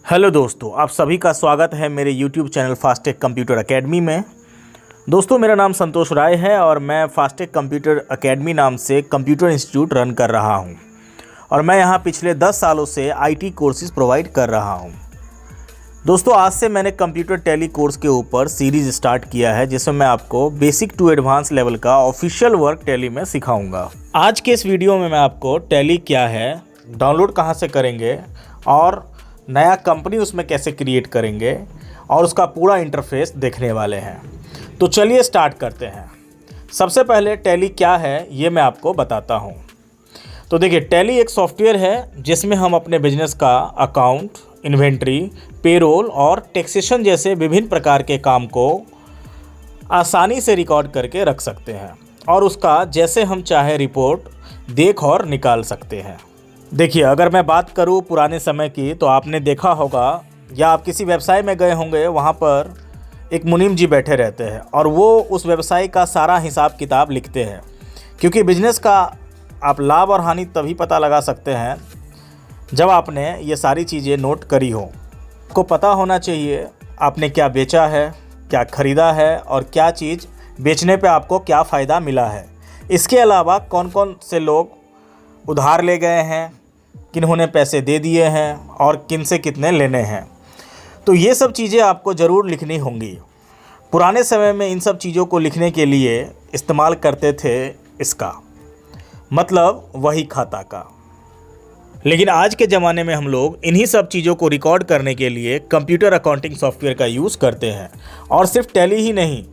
Hello दोस्तों, आप सभी का स्वागत है मेरे YouTube चैनल फास्टेक कंप्यूटर एकेडमी में। दोस्तों, मेरा नाम संतोष राय है और मैं फास्टेक कंप्यूटर एकेडमी नाम से कंप्यूटर इंस्टीट्यूट रन कर रहा हूं और मैं यहां पिछले 10 सालों से IT कोर्सेज प्रोवाइड कर रहा हूं। दोस्तों, आज से मैंने कंप्यूटर टैली कोर्स के ऊपर सीरीज़ स्टार्ट किया है जिसमें मैं आपको बेसिक टू एडवांस लेवल का ऑफिशियल वर्क टैली में सिखाऊंगा। आज के इस वीडियो में मैं आपको टैली क्या है, डाउनलोड कहाँ से करेंगे और नया कंपनी उसमें कैसे क्रिएट करेंगे और उसका पूरा इंटरफेस देखने वाले हैं। तो चलिए स्टार्ट करते हैं। सबसे पहले टैली क्या है ये मैं आपको बताता हूँ। तो देखिए, टैली एक सॉफ्टवेयर है जिसमें हम अपने बिजनेस का अकाउंट, इन्वेंट्री, पेरोल और टैक्सेशन जैसे विभिन्न प्रकार के काम को आसानी से रिकॉर्ड करके रख सकते हैं और उसका जैसे हम चाहे रिपोर्ट देख और निकाल सकते हैं। देखिए, अगर मैं बात करूं पुराने समय की तो आपने देखा होगा या आप किसी व्यवसाय में गए होंगे, वहां पर एक मुनीम जी बैठे रहते हैं और वो उस व्यवसाय का सारा हिसाब किताब लिखते हैं, क्योंकि बिजनेस का आप लाभ और हानि तभी पता लगा सकते हैं जब आपने ये सारी चीज़ें नोट करी हो। आपको पता होना चाहिए आपने क्या बेचा है, क्या ख़रीदा है और क्या चीज़ बेचने पे आपको क्या फ़ायदा मिला है। इसके अलावा कौन कौन से लोग उधार ले गए हैं, किन्होंने पैसे दे दिए हैं और किन से कितने लेने हैं। तो ये सब चीज़ें आपको ज़रूर लिखनी होंगी। पुराने समय में इन सब चीज़ों को लिखने के लिए इस्तेमाल करते थे इसका, मतलब वही खाता का। लेकिन आज के ज़माने में हम लोग इन्हीं सब चीज़ों को रिकॉर्ड करने के लिए कंप्यूटर अकाउंटिंग सॉफ्टवेयर का यूज़ करते हैं। और सिर्फ टैली ही नहीं,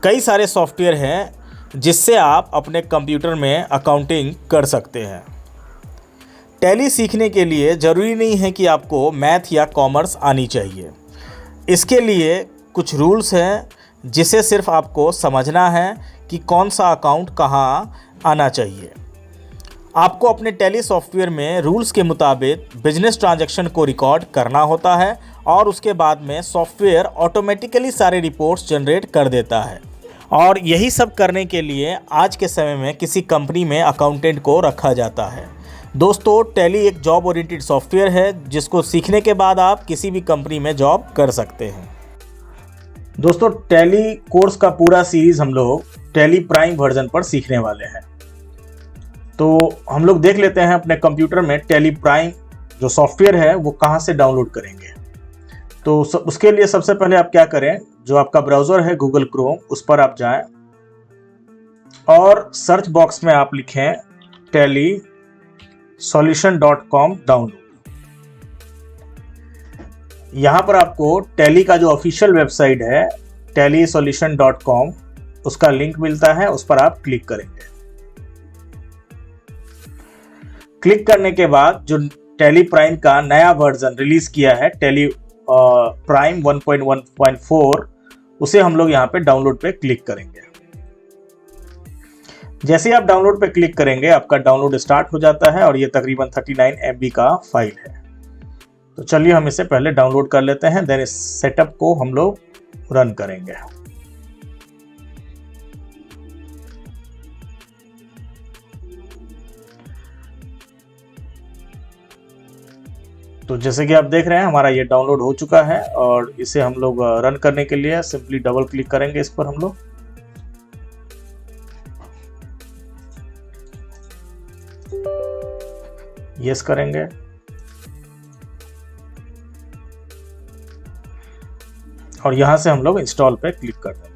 कई सारे सॉफ्टवेयर हैं जिससे आप अपने कंप्यूटर में अकाउंटिंग कर सकते हैं। टैली सीखने के लिए ज़रूरी नहीं है कि आपको मैथ या कॉमर्स आनी चाहिए। इसके लिए कुछ रूल्स हैं जिसे सिर्फ आपको समझना है कि कौन सा अकाउंट कहाँ आना चाहिए। आपको अपने टैली सॉफ्टवेयर में रूल्स के मुताबिक बिजनेस ट्रांजैक्शन को रिकॉर्ड करना होता है और उसके बाद में सॉफ्टवेयर ऑटोमेटिकली सारे रिपोर्ट्स जनरेट कर देता है। और यही सब करने के लिए आज के समय में किसी कंपनी में अकाउंटेंट को रखा जाता है। दोस्तों, टैली एक जॉब ओरिएंटेड सॉफ्टवेयर है जिसको सीखने के बाद आप किसी भी कंपनी में जॉब कर सकते हैं। दोस्तों, टैली कोर्स का पूरा सीरीज़ हम लोग टैली प्राइम वर्जन पर सीखने वाले हैं। तो हम लोग देख लेते हैं अपने कंप्यूटर में टैली प्राइम जो सॉफ्टवेयर है वो कहाँ से डाउनलोड करेंगे। तो उसके लिए सबसे पहले आप क्या करें, जो आपका ब्राउज़र है गूगल क्रोम, उस पर आप जाएं और सर्च बॉक्स में आप लिखें tallysolution.com डाउनलोड। यहाँ पर आपको टैली का जो ऑफिशियल वेबसाइट है tallysolution.com, उसका लिंक मिलता है, उस पर आप क्लिक करेंगे। क्लिक करने के बाद जो टैली प्राइम का नया वर्जन रिलीज किया है, टैली प्राइम 1.1.4, उसे हम लोग यहाँ पे डाउनलोड पे क्लिक करेंगे। जैसे ही आप डाउनलोड पे क्लिक करेंगे आपका डाउनलोड स्टार्ट हो जाता है और ये तकरीबन 39 MB का फाइल है। तो चलिए हम इसे पहले डाउनलोड कर लेते हैं, देन इस सेटअप को हम लोग रन करेंगे। तो जैसे कि आप देख रहे हैं हमारा ये डाउनलोड हो चुका है और इसे हम लोग रन करने के लिए सिंपली डबल क्लिक करेंगे इस पर। हम लोग यस करेंगे और यहां से हम लोग इंस्टॉल पे क्लिक कर देंगे।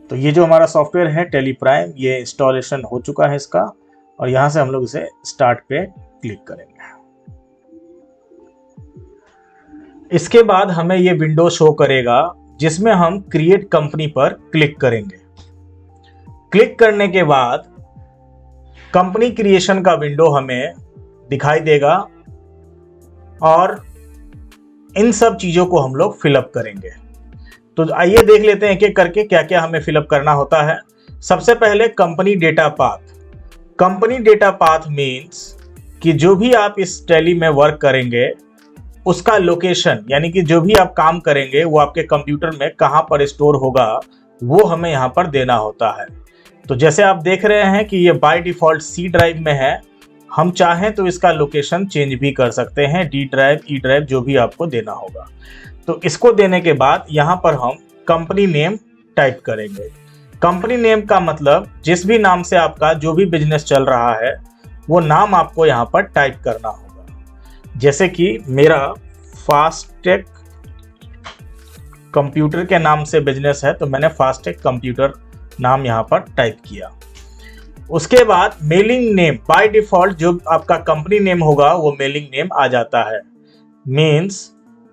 तो ये जो हमारा सॉफ्टवेयर है टैली प्राइम, ये इंस्टॉलेशन हो चुका है इसका और यहां से हम लोग इसे स्टार्ट पे क्लिक करेंगे। इसके बाद हमें ये विंडो शो करेगा जिसमें हम क्रिएट कंपनी पर क्लिक करेंगे। क्लिक करने के बाद कंपनी क्रिएशन का विंडो हमें दिखाई देगा और इन सब चीजों को हम लोग फिलअप करेंगे। तो आइए देख लेते हैं एक एक करके क्या क्या हमें फिलअप करना होता है। सबसे पहले company data path. Company data path means कि जो भी आप इस टैली में वर्क करेंगे उसका लोकेशन, यानी कि जो भी आप काम करेंगे वो आपके कंप्यूटर में कहाँ पर स्टोर होगा, वो हमें यहाँ पर देना होता है। तो जैसे आप देख रहे हैं कि ये बाय डिफ़ॉल्ट सी ड्राइव में है, हम चाहें तो इसका लोकेशन चेंज भी कर सकते हैं, डी ड्राइव, ई ड्राइव, जो भी आपको देना होगा। तो इसको देने के बाद यहाँ पर हम कंपनी नेम टाइप करेंगे। कंपनी नेम का मतलब जिस भी नाम से आपका जो भी बिजनेस चल रहा है वो नाम आपको यहाँ पर टाइप करना होगा। जैसे कि मेरा फास्टेक कंप्यूटर के नाम से बिजनेस है, तो मैंने फास्टेक कंप्यूटर नाम यहाँ पर टाइप किया। उसके बाद मेलिंग नेम, बाय डिफॉल्ट जो आपका कंपनी नेम होगा वो मेलिंग नेम आ जाता है। मीन्स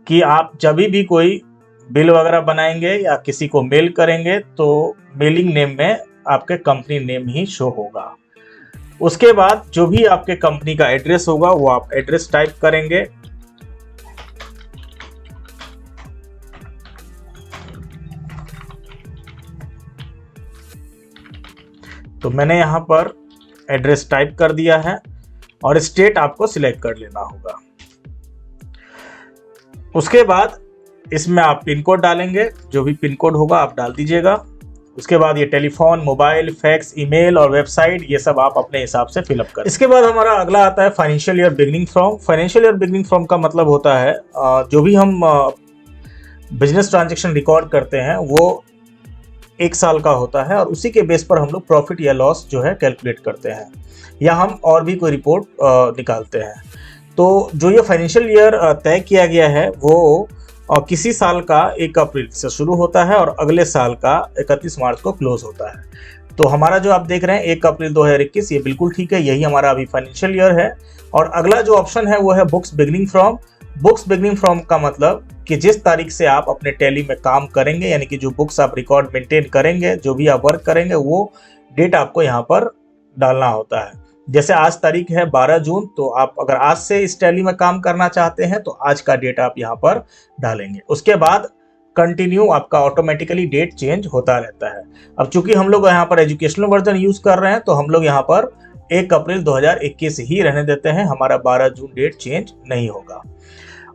कि आप जब भी कोई बिल वगैरह बनाएंगे या किसी को मेल करेंगे तो मेलिंग नेम में आपके कंपनी नेम ही शो होगा। उसके बाद जो भी आपके कंपनी का एड्रेस होगा वो आप एड्रेस टाइप करेंगे। तो मैंने यहाँ पर एड्रेस टाइप कर दिया है और स्टेट आपको सिलेक्ट कर लेना होगा। उसके बाद इसमें आप पिन कोड डालेंगे, जो भी पिन कोड होगा आप डाल दीजिएगा। उसके बाद ये टेलीफोन, मोबाइल, फैक्स, ईमेल और वेबसाइट, ये सब आप अपने हिसाब से फिलअप करें। इसके बाद हमारा अगला आता है financial year beginning from. Financial year beginning from का मतलब होता है जो भी हम बिजनेस ट्रांजेक्शन रिकॉर्ड करते हैं वो 1 साल का होता है और उसी के बेस पर हम लोग प्रॉफिट या लॉस जो है कैलकुलेट करते हैं या हम और भी कोई रिपोर्ट निकालते हैं। तो जो ये फाइनेंशियल ईयर तय किया गया है वो किसी साल का 1 अप्रैल से शुरू होता है और अगले साल का 31 मार्च को क्लोज होता है। तो हमारा जो आप देख रहे हैं 1 अप्रैल 2021, ये बिल्कुल ठीक है, यही हमारा अभी फाइनेंशियल ईयर है। और अगला जो ऑप्शन है वो है books beginning from. Books beginning from का मतलब कि जिस तारीख से आप अपने टैली में काम करेंगे, यानी कि जो बुक्स आप रिकॉर्ड मेंटेन करेंगे, जो भी आप वर्क करेंगे, वो डेट आपको यहाँ पर डालना होता है। जैसे आज तारीख है 12 जून, तो आप अगर आज से इस टैली में काम करना चाहते हैं तो आज का डेट आप यहाँ पर डालेंगे। उसके बाद कंटिन्यू, आपका ऑटोमेटिकली डेट चेंज होता रहता है। अब चूंकि हम लोग यहाँ पर एजुकेशनल वर्जन यूज कर रहे हैं तो हम लोग यहाँ पर 1 अप्रैल 2021 ही रहने देते हैं, हमारा 12 जून डेट चेंज नहीं होगा।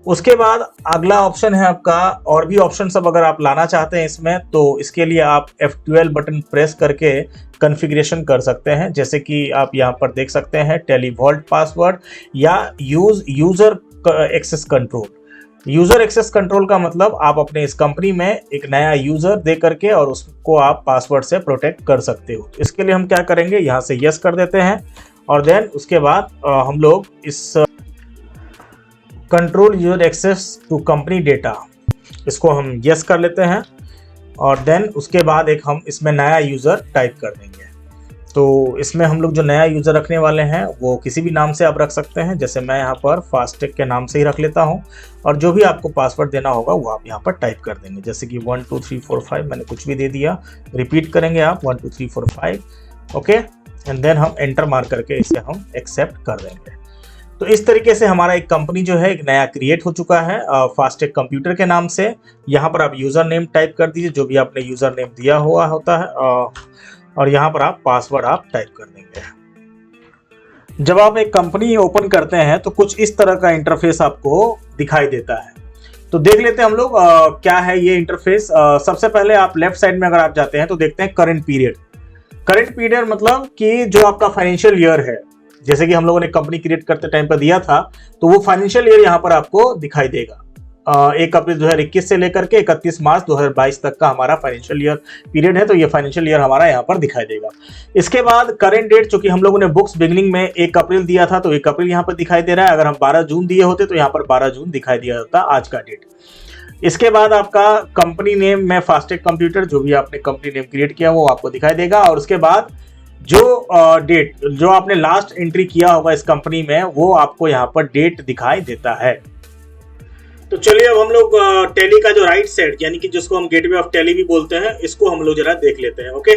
उसके बाद अगला ऑप्शन है आपका, और भी ऑप्शन सब अगर आप लाना चाहते हैं इसमें, तो इसके लिए आप F12 बटन प्रेस करके कॉन्फ़िगरेशन कर सकते हैं। जैसे कि आप यहाँ पर देख सकते हैं टेली वॉल्ट पासवर्ड या user access control. User access control का मतलब आप अपने इस कंपनी में एक नया यूजर दे करके और उसको आप पासवर्ड से प्रोटेक्ट कर सकते हो। इसके लिए हम क्या करेंगे, यहाँ से यस कर देते हैं और देन उसके बाद हम लोग इस control user access to company data, इसको हम यस कर लेते हैं और देन उसके बाद एक हम इसमें नया यूज़र टाइप कर देंगे। तो इसमें हम लोग जो नया यूज़र रखने वाले हैं वो किसी भी नाम से आप रख सकते हैं। जैसे मैं यहाँ पर फास्टेक के नाम से ही रख लेता हूँ और जो भी आपको पासवर्ड देना होगा वो आप यहाँ पर टाइप कर देंगे। जैसे कि 1 2 3 4 5 मैंने कुछ भी दे दिया, रिपीट करेंगे आप 1 2 3 4 5, ओके, एंड देन हम एंटर मार करके इसे हम एक्सेप्ट कर देंगे। तो इस तरीके से हमारा एक कंपनी जो है एक नया क्रिएट हो चुका है फास्टेक कंप्यूटर के नाम से। यहाँ पर आप यूज़र नेम टाइप कर दीजिए, जो भी आपने यूज़र नेम दिया हुआ होता है, और यहाँ पर आप पासवर्ड आप टाइप कर देंगे। जब आप एक कंपनी ओपन करते हैं तो कुछ इस तरह का इंटरफेस आपको दिखाई देता है। तो देख लेते हैं हम लोग क्या है ये इंटरफेस। सबसे पहले आप लेफ्ट साइड में अगर आप जाते हैं तो देखते हैं करंट पीरियड। करंट पीरियड मतलब कि जो आपका फाइनेंशियल ईयर है, जैसे कि हम लोगों ने कंपनी क्रिएट करते टाइम पर दिया था, तो वो फाइनेंशियल ईयर यहाँ पर आपको दिखाई देगा। 1 अप्रैल 2021 से लेकर के 31 मार्च 2022 तक का हमारा फाइनेंशियल ईयर पीरियड है, तो ये फाइनेंशियल ईयर हमारा यहाँ पर दिखाई देगा। इसके बाद करेंट डेट, चूंकि हम लोगों ने बुक्स बिगनिंग में 1 अप्रैल दिया था तो 1 अप्रैल यहाँ पर दिखाई दे रहा है। अगर हम 12 जून दिए होते तो यहाँ पर 12 जून दिखाई दिया होता आज का डेट। इसके बाद आपका कंपनी नेम में फास्टेक कंप्यूटर, जो भी आपने कंपनी नेम क्रिएट किया वो आपको दिखाई देगा। और उसके बाद जो डेट जो आपने लास्ट एंट्री किया होगा इस कंपनी में वो आपको यहाँ पर डेट दिखाई देता है। तो चलिए अब हम लोग टैली का जो राइट साइड, यानी कि जिसको हम गेटवे ऑफ टैली भी बोलते हैं, इसको हम लोग जरा देख लेते हैं। ओके,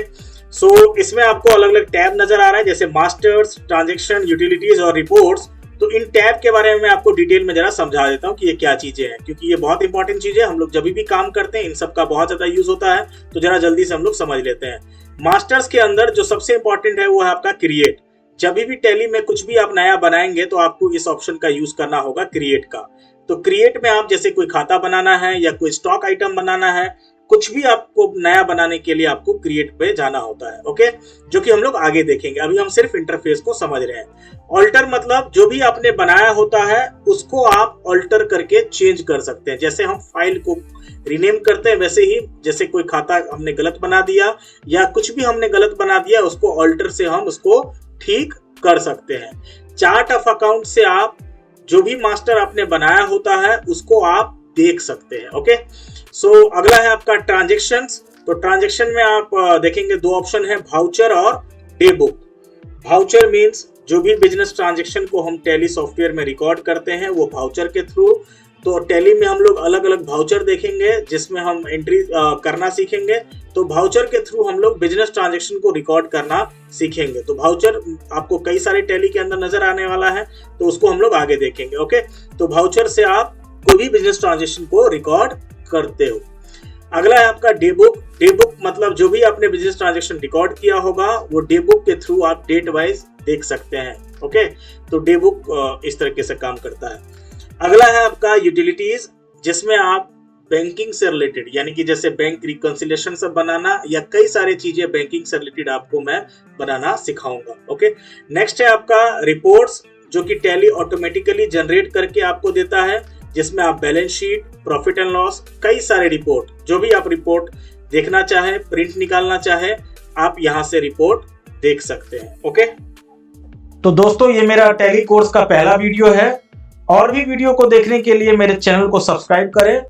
सो इसमें आपको अलग अलग टैब नजर आ रहा है, जैसे मास्टर्स, ट्रांजेक्शन, यूटिलिटीज और रिपोर्ट्स। तो इन टैब के बारे में मैं आपको डिटेल में जरा समझा देता हूँ कि ये क्या चीजें हैं, क्योंकि ये बहुत इंपॉर्टेंट चीज है। हम लोग जब भी काम करते हैं इन सब का बहुत ज्यादा यूज होता है, तो जरा जल्दी से हम लोग समझ लेते हैं। मास्टर्स के अंदर जो सबसे इंपॉर्टेंट है वो है आपका क्रिएट। जब भी टैली में कुछ भी आप नया बनाएंगे तो आपको इस ऑप्शन का यूज करना होगा, क्रिएट का। तो क्रिएट में आप जैसे कोई खाता बनाना है या कोई स्टॉक आइटम बनाना है कुछ भी आपको नया बनाने के लिए आपको क्रिएट पे जाना होता है। ओके, जो कि हम लोग आगे देखेंगे, अभी हम सिर्फ इंटरफेस को समझ रहे हैं। ऑल्टर मतलब जो भी आपने बनाया होता है उसको आप ऑल्टर करके चेंज कर सकते हैं। जैसे हम फाइल को रीनेम करते हैं वैसे ही, जैसे कोई खाता हमने गलत बना दिया या कुछ भी हमने गलत बना दिया, उसको ऑल्टर से हम उसको ठीक कर सकते हैं। चार्ट ऑफ अकाउंट से आप जो भी मास्टर आपने बनाया होता है उसको आप देख सकते हैं। ओके, सो अगला है आपका ट्रांजैक्शंस। तो ट्रांजैक्शन में आप देखेंगे दो ऑप्शन है, भाउचर और डे बुक। भाउचर मींस जो भी बिजनेस ट्रांजैक्शन को हम टैली सॉफ्टवेयर में रिकॉर्ड करते हैं वो भाउचर के थ्रू। तो टैली में हम लोग अलग अलग भाउचर देखेंगे जिसमें हम एंट्री करना सीखेंगे। तो भाउचर के थ्रू हम लोग बिजनेस ट्रांजैक्शन को रिकॉर्ड करना सीखेंगे। तो भाउचर आपको कई सारे टैली के अंदर नजर आने वाला है, तो उसको हम लोग आगे देखेंगे। ओके, तो भाउचर से आप कोई भी बिजनेस ट्रांजैक्शन को रिकॉर्ड करते हो। अगला है आपका डे बुक। डे बुक मतलब जो भी आपने बिजनेस ट्रांजैक्शन रिकॉर्ड किया होगा वो डे बुक के थ्रू आप डेट वाइज देख सकते हैं। ओके, तो डे बुक इस तरीके से काम करता है। अगला है आपका यूटिलिटीज, जिसमें आप बैंकिंग से रिलेटेड यानी कि जैसे बैंक रिकंसिलिएशन सब बनाना या कई सारी चीजें बैंकिंग से रिलेटेड आपको मैं बनाना सिखाऊंगा। ओके, नेक्स्ट है आपका रिपोर्ट्स, जो कि टैली ऑटोमेटिकली जनरेट करके आपको देता है, जिसमें आप balance sheet, profit and loss, कई सारे रिपोर्ट, जो भी आप रिपोर्ट देखना चाहे, प्रिंट निकालना चाहे, आप यहां से रिपोर्ट देख सकते हैं। ओके, तो दोस्तों ये मेरा टैली कोर्स का पहला वीडियो है। और भी वीडियो को देखने के लिए मेरे चैनल को सब्सक्राइब करें